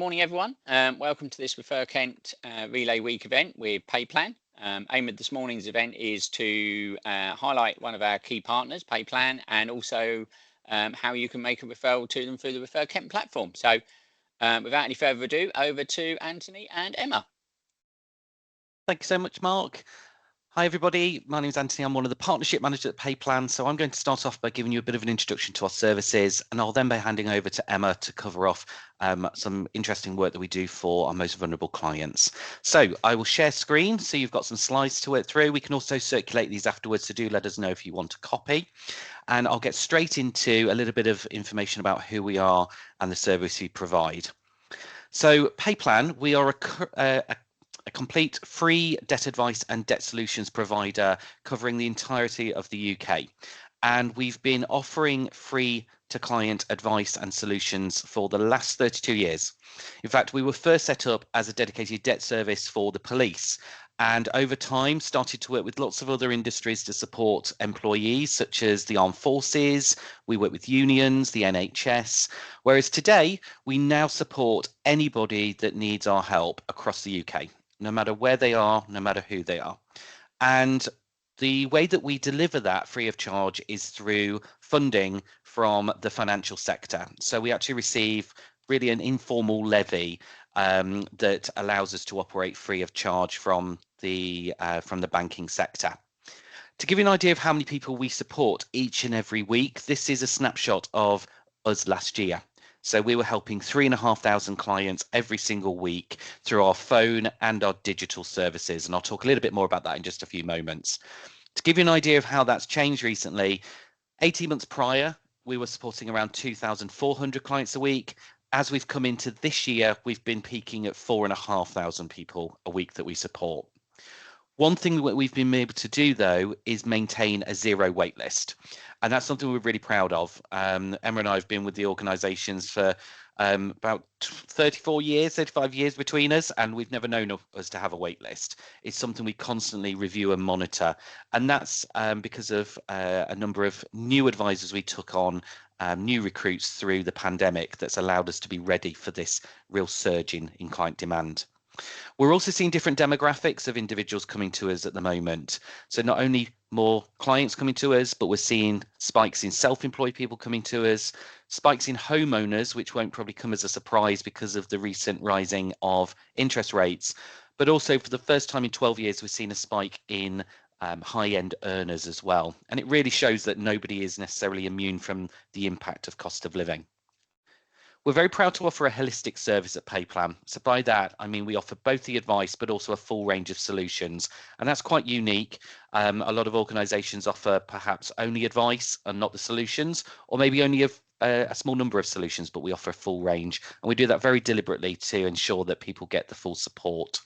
Morning, everyone. Welcome to this ReferKent Relay Week event with PayPlan. Aim of this morning's event is to highlight one of our key partners, PayPlan, and also how you can make a referral to them through the ReferKent platform. So without any further ado, over to Anthony and Emma. Thank you so much, Mark. Hi, everybody. My name is Anthony. I'm one of the partnership managers at PayPlan. So I'm going to start off by giving you a bit of an introduction to our services, and I'll then be handing over to Emma to cover off some interesting work that we do for our most vulnerable clients. So I will share screen so you've got some slides to work through. We can also circulate these afterwards, so do let us know if you want a copy. And I'll get straight into a little bit of information about who we are and the service we provide. So PayPlan, we are a complete free debt advice and debt solutions provider covering the entirety of the UK. And we've been offering free to client advice and solutions for the last 32 years. In fact, we were first set up as a dedicated debt service for the police, and over time started to work with lots of other industries to support employees such as the armed forces. We work with unions, the NHS, whereas today we now support anybody that needs our help across the UK, no matter where they are, no matter who they are. And the way that we deliver that free of charge is through funding from the financial sector. So we actually receive really an informal levy that allows us to operate free of charge from the banking sector. To give you an idea of how many people we support each and every week, this is a snapshot of us last year. So we were helping 3,500 clients every single week through our phone and our digital services. And I'll talk a little bit more about that in just a few moments. To give you an idea of how that's changed recently, 18 months prior, we were supporting around 2,400 clients a week. As we've come into this year, we've been peaking at 4,500 people a week that we support. One thing that we've been able to do, though, is maintain a zero wait list. And that's something we're really proud of. Emma and I have been with the organisations for about 35 years between us, and we've never known us to have a wait list. It's something we constantly review and monitor. And that's because of a number of new advisors we took on, new recruits through the pandemic, that's allowed us to be ready for this real surge in client demand. We're also seeing different demographics of individuals coming to us at the moment. So not only more clients coming to us, but we're seeing spikes in self-employed people coming to us, spikes in homeowners, which won't probably come as a surprise because of the recent rising of interest rates. But also for the first time in 12 years, we've seen a spike in high-end earners as well. And it really shows that nobody is necessarily immune from the impact of cost of living. We're very proud to offer a holistic service at PayPlan. So by that, I mean we offer both the advice, but also a full range of solutions. And that's quite unique. A lot of organisations offer perhaps only advice and not the solutions, or maybe only a small number of solutions, but we offer a full range. And we do that very deliberately to ensure that people get the full support.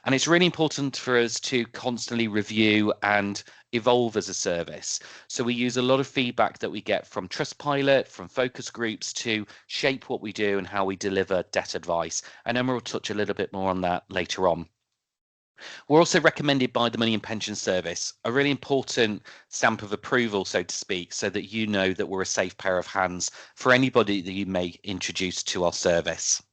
And it's really important for us to constantly review and evolve as a service. So we use a lot of feedback that we get from Trustpilot, from focus groups to shape what we do and how we deliver debt advice. And Emma will touch a little bit more on that later on. We're also recommended by the Money and Pension Service, a really important stamp of approval, so to speak, so that you know that we're a safe pair of hands for anybody that you may introduce to our service.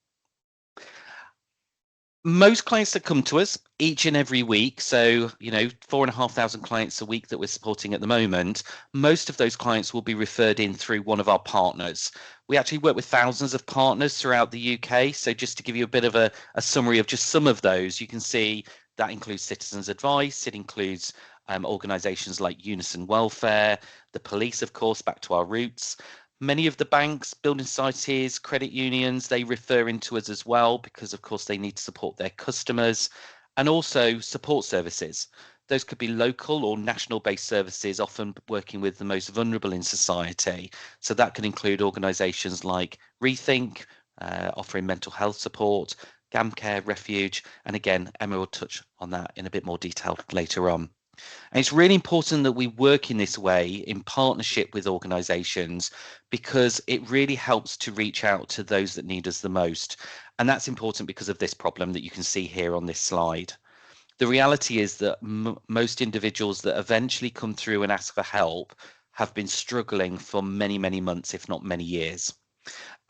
Most clients that come to us each and every week, so 4,500 clients a week that we're supporting at the moment, most of those clients will be referred in through one of our partners. We actually work with thousands of partners throughout the UK, so just to give you a bit of a summary of just some of those, you can see that includes Citizens Advice, it includes organisations like Unison Welfare, the police, of course, back to our roots. Many of the banks, building societies, credit unions, they refer into us as well because, of course, they need to support their customers, and also support services. Those could be local or national-based services, often working with the most vulnerable in society. So that can include organisations like Rethink, offering mental health support, GamCare, Refuge, and again, Emma will touch on that in a bit more detail later on. And it's really important that we work in this way in partnership with organisations because it really helps to reach out to those that need us the most. And that's important because of this problem that you can see here on this slide. The reality is that most individuals that eventually come through and ask for help have been struggling for many, many months, if not many years.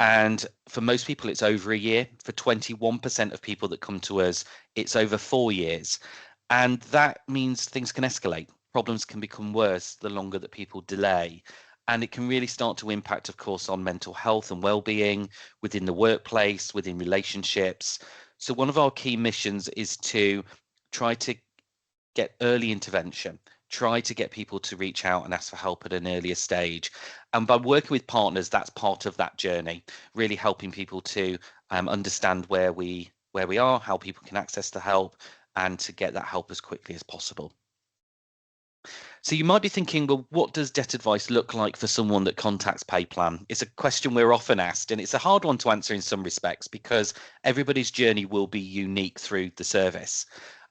And for most people, it's over a year. For 21% of people that come to us, it's over 4 years. And that means things can escalate. Problems can become worse the longer that people delay. And it can really start to impact, of course, on mental health and well-being within the workplace, within relationships. So one of our key missions is to try to get early intervention, try to get people to reach out and ask for help at an earlier stage. And by working with partners, that's part of that journey, really helping people to understand where we are, how people can access the help, and to get that help as quickly as possible. So you might be thinking, well, what does debt advice look like for someone that contacts PayPlan? It's a question we're often asked, and it's a hard one to answer in some respects because everybody's journey will be unique through the service.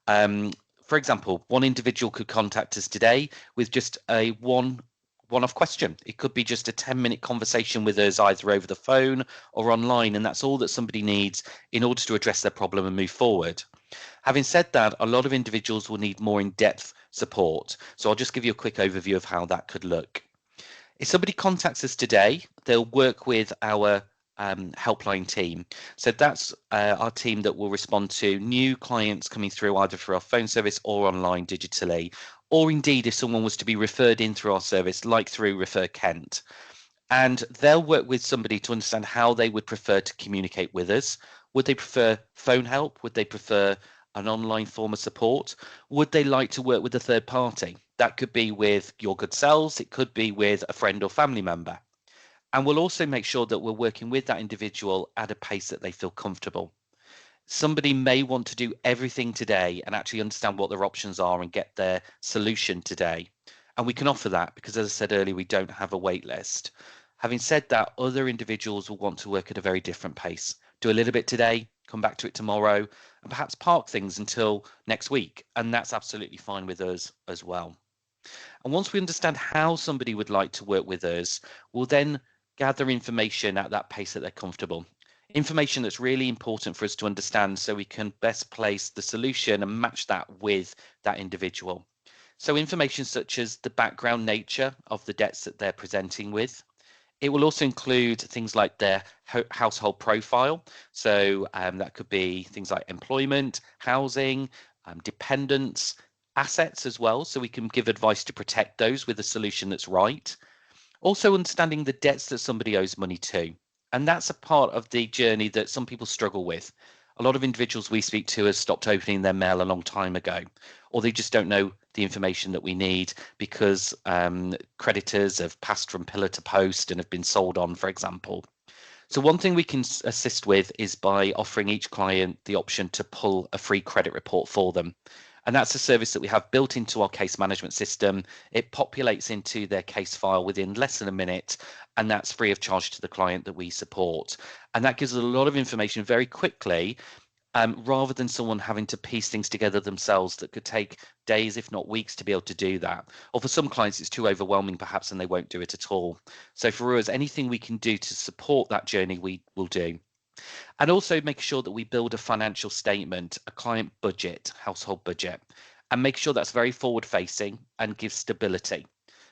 For example, one individual could contact us today with just a one-off question. It could be just a 10-minute conversation with us either over the phone or online, and that's all that somebody needs in order to address their problem and move forward. Having said that, a lot of individuals will need more in-depth support. So I'll just give you a quick overview of how that could look. If somebody contacts us today, they'll work with our helpline team. So that's our team that will respond to new clients coming through either through our phone service or online digitally, or indeed if someone was to be referred in through our service, like through ReferKent. And they'll work with somebody to understand how they would prefer to communicate with us. Would they prefer phone help? Would they prefer an online form of support? Would they like to work with a third party? That could be with your good selves. It could be with a friend or family member. And we'll also make sure that we're working with that individual at a pace that they feel comfortable. Somebody may want to do everything today and actually understand what their options are and get their solution today. And we can offer that because, as I said earlier, we don't have a wait list. Having said that, other individuals will want to work at a very different pace. Do a little bit today, come back to it tomorrow, and perhaps park things until next week. And that's absolutely fine with us as well. And once we understand how somebody would like to work with us, we'll then gather information at that pace that they're comfortable. Information that's really important for us to understand so we can best place the solution and match that with that individual. So information such as the background nature of the debts that they're presenting with. It will also include things like their household profile. So that could be things like employment, housing, dependents, assets as well. So we can give advice to protect those with a solution that's right. Also understanding the debts that somebody owes money to. And that's a part of the journey that some people struggle with. A lot of individuals we speak to have stopped opening their mail a long time ago, or they just don't know the information that we need because creditors have passed from pillar to post and have been sold on, for example. So one thing we can assist with is by offering each client the option to pull a free credit report for them. And that's a service that we have built into our case management system. It populates into their case file within less than a minute, and that's free of charge to the client that we support. And that gives us a lot of information very quickly, rather than someone having to piece things together themselves that could take days, if not weeks, to be able to do that. Or for some clients, it's too overwhelming perhaps, and they won't do it at all. So for us, anything we can do to support that journey, we will do. And also make sure that we build a financial statement, a client budget, household budget, and make sure that's very forward facing and gives stability.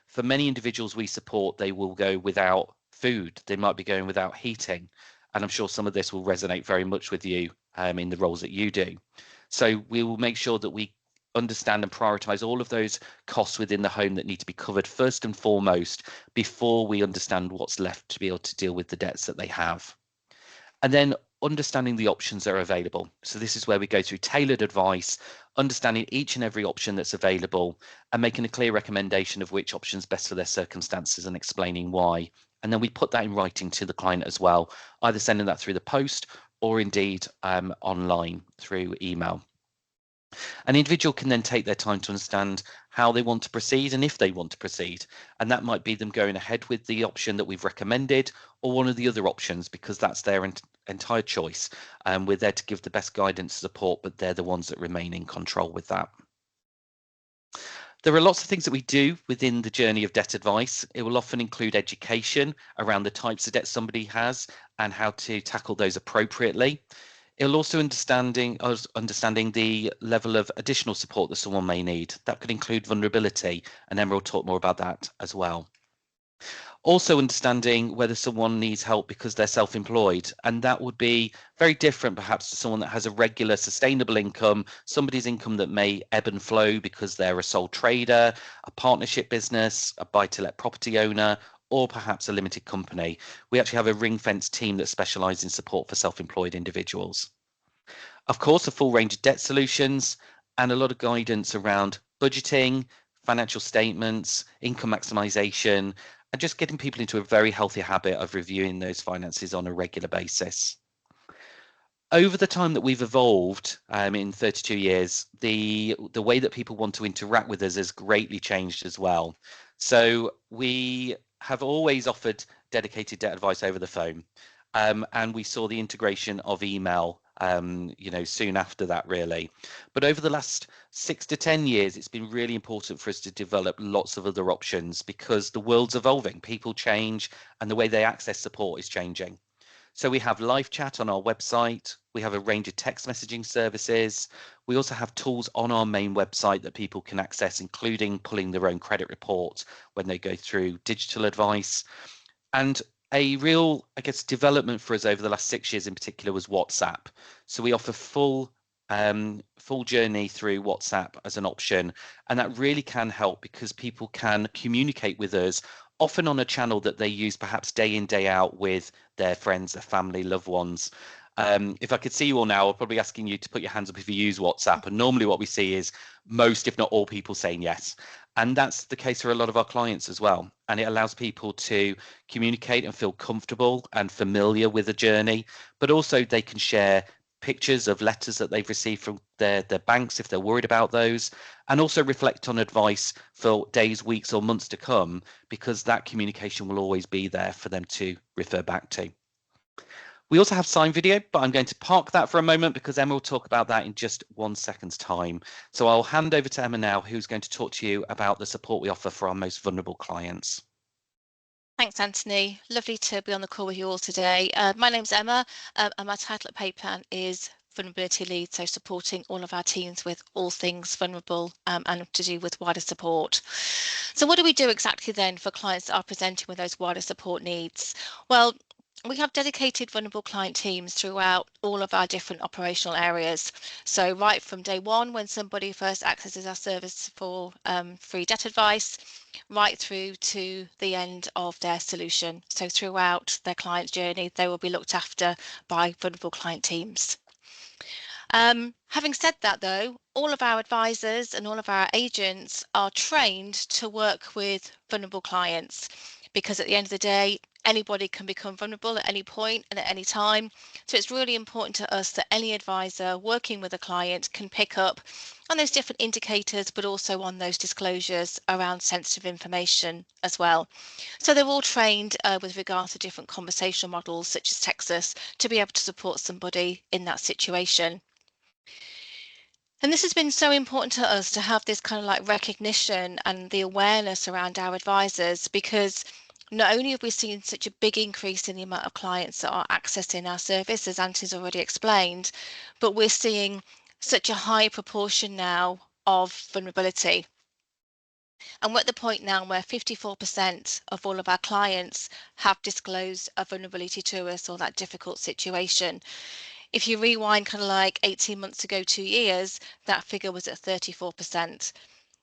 For many individuals we support, they will go without food. They might be going without heating. And I'm sure some of this will resonate very much with you in the roles that you do. So we will make sure that we understand and prioritize all of those costs within the home that need to be covered first and foremost before we understand what's left to be able to deal with the debts that they have. And then understanding the options that are available. So this is where we go through tailored advice, understanding each and every option that's available and making a clear recommendation of which option's best for their circumstances and explaining why. And then we put that in writing to the client as well, either sending that through the post or indeed online through email. An individual can then take their time to understand how they want to proceed and if they want to proceed. And that might be them going ahead with the option that we've recommended or one of the other options, because that's their entire choice. We're there to give the best guidance and support, but they're the ones that remain in control with that. There are lots of things that we do within the journey of debt advice. It will often include education around the types of debt somebody has and how to tackle those appropriately. It'll also understanding the level of additional support that someone may need. That could include vulnerability, and Emma will talk more about that as well. Also understanding whether someone needs help because they're self-employed, and that would be very different perhaps to someone that has a regular sustainable income, somebody's income that may ebb and flow because they're a sole trader, a partnership business, a buy-to-let property owner, or perhaps a limited company. We actually have a ring-fenced team that specialises in support for self-employed individuals. Of course, a full range of debt solutions and a lot of guidance around budgeting, financial statements, income maximization, and just getting people into a very healthy habit of reviewing those finances on a regular basis. Over the time that we've evolved in 32 years, the way that people want to interact with us has greatly changed as well. So we have always offered dedicated debt advice over the phone, and we saw the integration of email soon after that, really. But over the last 6 to 10 years, it's been really important for us to develop lots of other options because the world's evolving, people change, and the way they access support is changing. So we have live chat on our website. We have a range of text messaging services. We also have tools on our main website that people can access, including pulling their own credit report when they go through digital advice. And a real, I guess, development for us over the last 6 years in particular was WhatsApp. So we offer full journey through WhatsApp as an option, and that really can help because people can communicate with us often on a channel that they use perhaps day in, day out with their friends, their family, loved ones. If I could see you all now, I'm probably asking you to put your hands up if you use WhatsApp. And normally what we see is most, if not all, people saying yes. And that's the case for a lot of our clients as well. And it allows people to communicate and feel comfortable and familiar with the journey, but also they can share pictures of letters that they've received from their banks if they're worried about those, and also reflect on advice for days, weeks, or months to come, because that communication will always be there for them to refer back to. We also have sign video, but I'm going to park that for a moment because Emma will talk about that in just 1 second's time. So I'll hand over to Emma now, who's going to talk to you about the support we offer for our most vulnerable clients. Thanks, Anthony. Lovely to be on the call with you all today. My name's Emma, and my title at PayPlan is Vulnerability Lead, so supporting all of our teams with all things vulnerable and to do with wider support. So what do we do exactly then for clients that are presenting with those wider support needs? Well, we have dedicated vulnerable client teams throughout all of our different operational areas. So right from day one, when somebody first accesses our service for free debt advice, right through to the end of their solution. So throughout their client's journey, they will be looked after by vulnerable client teams. Having said that, though, all of our advisors and all of our agents are trained to work with vulnerable clients because at the end of the day, anybody can become vulnerable at any point and at any time. So it's really important to us that any advisor working with a client can pick up on those different indicators, but also on those disclosures around sensitive information as well. So they're all trained with regard to different conversational models such as Texas to be able to support somebody in that situation. And this has been so important to us to have this kind of like recognition and the awareness around our advisors, because not only have we seen such a big increase in the amount of clients that are accessing our service, as Anthony's already explained, but we're seeing such a high proportion now of vulnerability. And we're at the point now where 54% of all of our clients have disclosed a vulnerability to us or that difficult situation. If you rewind kind of like 18 months ago, 2 years, that figure was at 34%.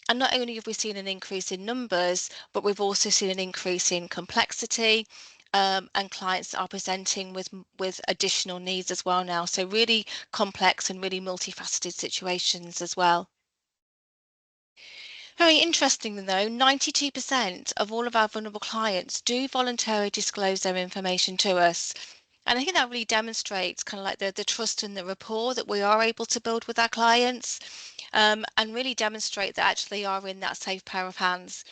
And not only have we seen an increase in numbers, but we've also seen an increase in complexity and clients that are presenting with additional needs as well now. So really complex and really multifaceted situations as well. Very interestingly though, 92% of all of our vulnerable clients do voluntarily disclose their information to us. And I think that really demonstrates kind of like the trust and the rapport that we are able to build with our clients and really demonstrate that actually are in that safe pair of hands.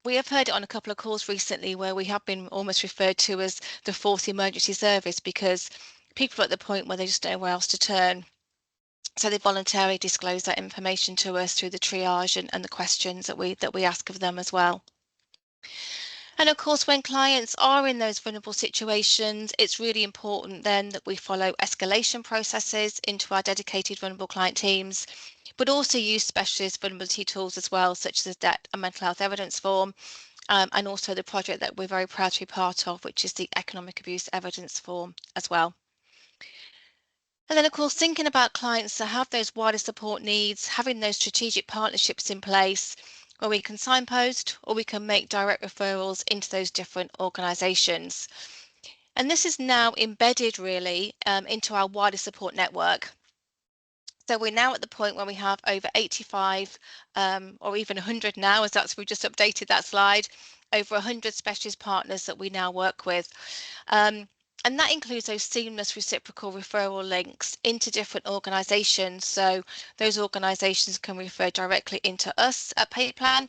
We have heard it on a couple of calls recently where we have been almost referred to as the fourth emergency service because people are at the point where they just don't know where else to turn. So they voluntarily disclose that information to us through the triage and the questions that we ask of them as well. And of course, when clients are in those vulnerable situations, it's really important then that we follow escalation processes into our dedicated vulnerable client teams, but also use specialist vulnerability tools as well, such as debt and mental health evidence form, and also the project that we're very proud to be part of, which is the Economic Abuse Evidence Form as well. And then, of course, thinking about clients that have those wider support needs, having those strategic partnerships in place where we can signpost or we can make direct referrals into those different organisations. And this is now embedded really into our wider support network. So we're now at the point where we have over 85 or even 100 now, we've just updated that slide, over 100 specialist partners that we now work with. And that includes those seamless reciprocal referral links into different organisations. So those organisations can refer directly into us at PayPlan,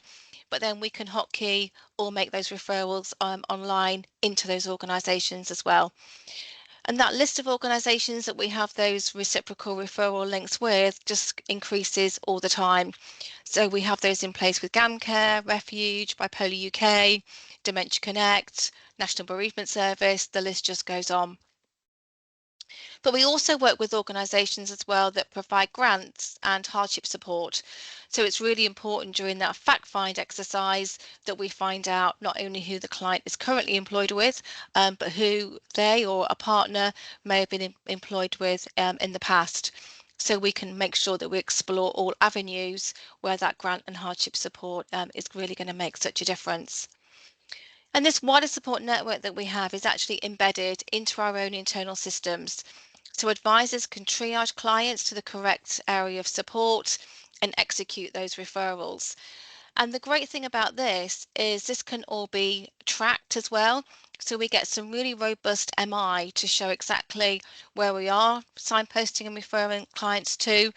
but then we can hotkey or make those referrals online into those organisations as well. And that list of organisations that we have those reciprocal referral links with just increases all the time. So we have those in place with GamCare, Refuge, Bipolar UK, Dementia Connect, National Bereavement Service, the list just goes on. But we also work with organisations as well that provide grants and hardship support. So it's really important during that fact find exercise that we find out not only who the client is currently employed with, but who they or a partner may have been employed with in the past. So we can make sure that we explore all avenues where that grant and hardship support is really going to make such a difference. And this wider support network that we have is actually embedded into our own internal systems. So advisors can triage clients to the correct area of support and execute those referrals. And the great thing about this is this can all be tracked as well. So we get some really robust MI to show exactly where we are signposting and referring clients to,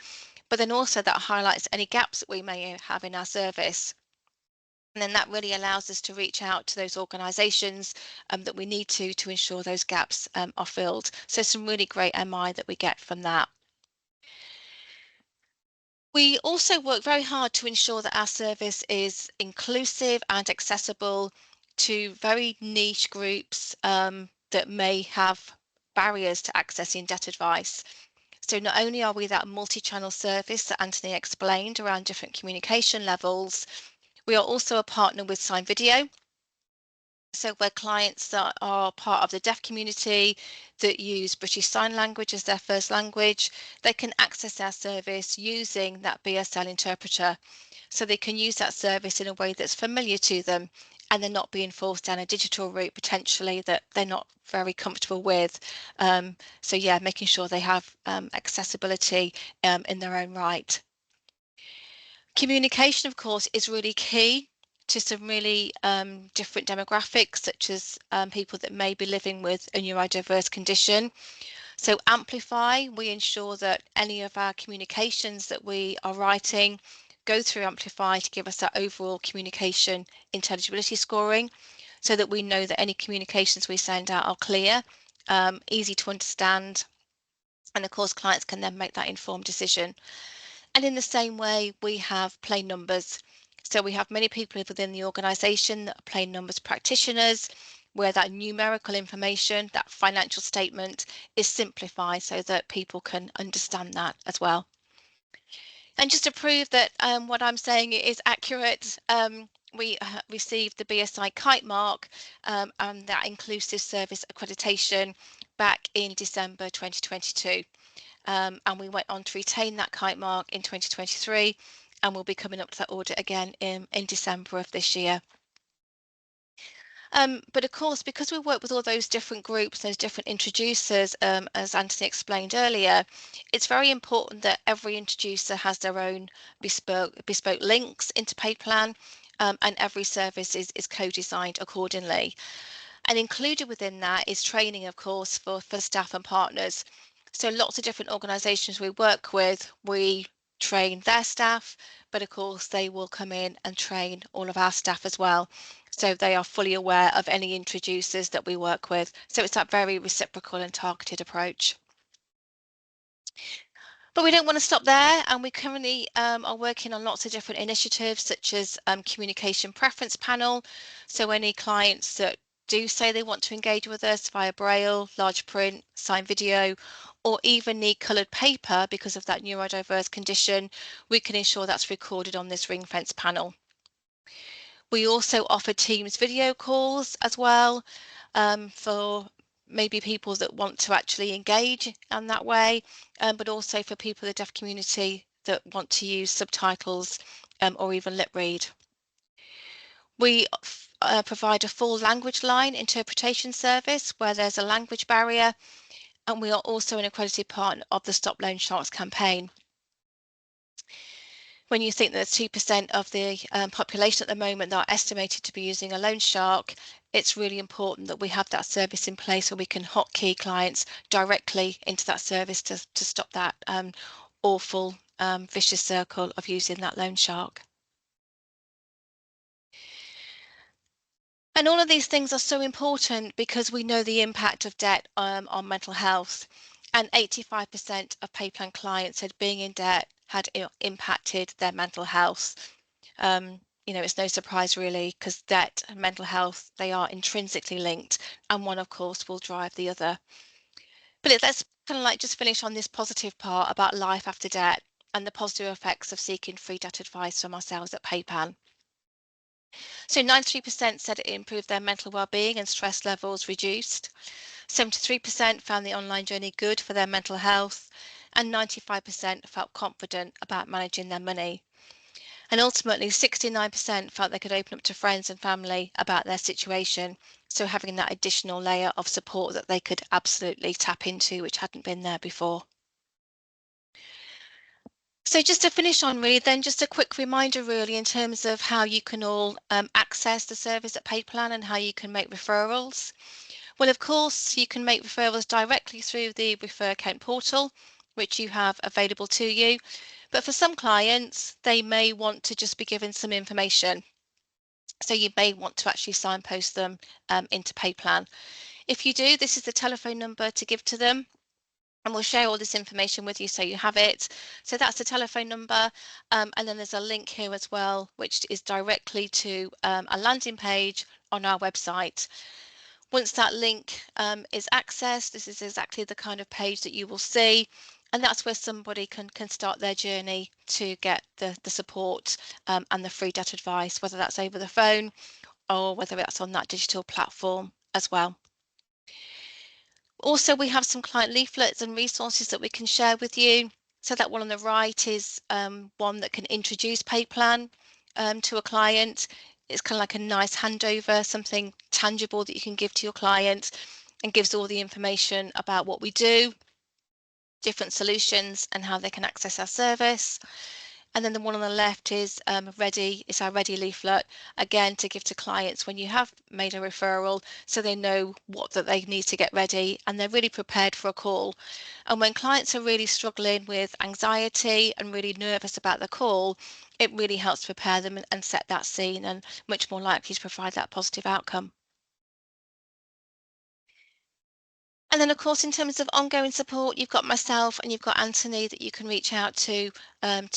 but then also that highlights any gaps that we may have in our service. And then that really allows us to reach out to those organisations that we need to ensure those gaps are filled. So some really great MI that we get from that. We also work very hard to ensure that our service is inclusive and accessible to very niche groups that may have barriers to accessing debt advice. So not only are we that multi-channel service that Anthony explained around different communication levels, we are also a partner with Sign Video. So where clients that are part of the deaf community that use British Sign Language as their first language, they can access our service using that BSL interpreter. So they can use that service in a way that's familiar to them and they're not being forced down a digital route potentially that they're not very comfortable with. So yeah, making sure they have accessibility in their own right. Communication, of course, is really key to some really different demographics, such as people that may be living with a neurodiverse condition. So Amplify, we ensure that any of our communications that we are writing go through Amplify to give us that overall communication intelligibility scoring, so that we know that any communications we send out are clear, easy to understand, and of course clients can then make that informed decision. And in the same way, we have plain numbers. So we have many people within the organisation that are plain numbers practitioners, where that numerical information, that financial statement is simplified so that people can understand that as well. And just to prove that what I'm saying is accurate, we received the BSI Kite mark and that inclusive service accreditation back in December 2022. And we went on to retain that Kite mark in 2023 and we'll be coming up to that audit again in December of this year. But of course, because we work with all those different groups, those different introducers, as Anthony explained earlier, it's very important that every introducer has their own bespoke links into PayPlan, and every service is co-designed accordingly. And included within that is training, of course, for staff and partners. So lots of different organisations we work with, we train their staff, but of course they will come in and train all of our staff as well. So they are fully aware of any introducers that we work with. So it's that very reciprocal and targeted approach. But we don't want to stop there, and we currently are working on lots of different initiatives, such as communication preference panel. So any clients that do say they want to engage with us via Braille, large print, sign video, or even need coloured paper because of that neurodiverse condition, we can ensure that's recorded on this ring fence panel. We also offer Teams video calls as well, for maybe people that want to actually engage in that way, but also for people in the deaf community that want to use subtitles or even lip read. We provide a full language line interpretation service where there's a language barrier, and we are also an accredited partner of the Stop Loan Sharks campaign. When you think that 2% of the population at the moment that are estimated to be using a loan shark, it's really important that we have that service in place so we can hotkey clients directly into that service to stop that awful vicious circle of using that loan shark. And all of these things are so important because we know the impact of debt on mental health, and 85% of PayPlan clients said being in debt had impacted their mental health. You know, it's no surprise really, because debt and mental health, they are intrinsically linked, and one of course will drive the other. But let's kind of like just finish on this positive part about life after debt and the positive effects of seeking free debt advice from ourselves at PayPlan. So 93% said it improved their mental well-being and stress levels reduced. 73% found the online journey good for their mental health, and 95% felt confident about managing their money. And ultimately, 69% felt they could open up to friends and family about their situation. So having that additional layer of support that they could absolutely tap into, which hadn't been there before. So just to finish on really, then just a quick reminder really in terms of how you can all access the service at PayPlan and how you can make referrals. Well, of course, you can make referrals directly through the ReferKent portal, which you have available to you. But for some clients, they may want to just be given some information. So you may want to actually signpost them into PayPlan. If you do, this is the telephone number to give to them. And we'll share all this information with you so you have it. So that's the telephone number. And then there's a link here as well, which is directly to a landing page on our website. Once that link is accessed, this is exactly the kind of page that you will see. And that's where somebody can start their journey to get the support and the free debt advice, whether that's over the phone or whether that's on that digital platform as well. Also, we have some client leaflets and resources that we can share with you. So that one on the right is one that can introduce PayPlan to a client. It's kind of like a nice handover, something tangible that you can give to your client, and gives all the information about what we do, different solutions, and how they can access our service. And then the one on the left is Ready. It's our Ready leaflet, again, to give to clients when you have made a referral, so they know what that they need to get ready and they're really prepared for a call. And when clients are really struggling with anxiety and really nervous about the call, it really helps prepare them and set that scene, and much more likely to provide that positive outcome. And then, of course, in terms of ongoing support, you've got myself and you've got Anthony that you can reach out to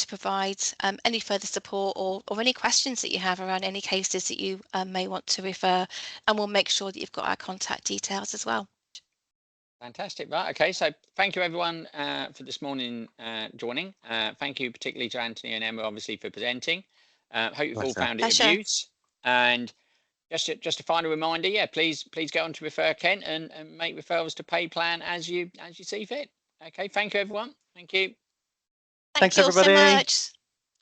provide any further support or any questions that you have around any cases that you may want to refer. And we'll make sure that you've got our contact details as well. Fantastic. Right. Okay. So thank you, everyone, for this morning joining. Thank you particularly to Anthony and Emma, obviously, for presenting. Hope you've all found it of use. And just a final reminder, yeah, please get on to ReferKent and make referrals to PayPlan as you see fit. Okay, thank you, everyone. Thank you. Thanks, everybody. So much.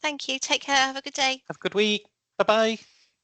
Thank you. Take care. Have a good day. Have a good week. Bye-bye.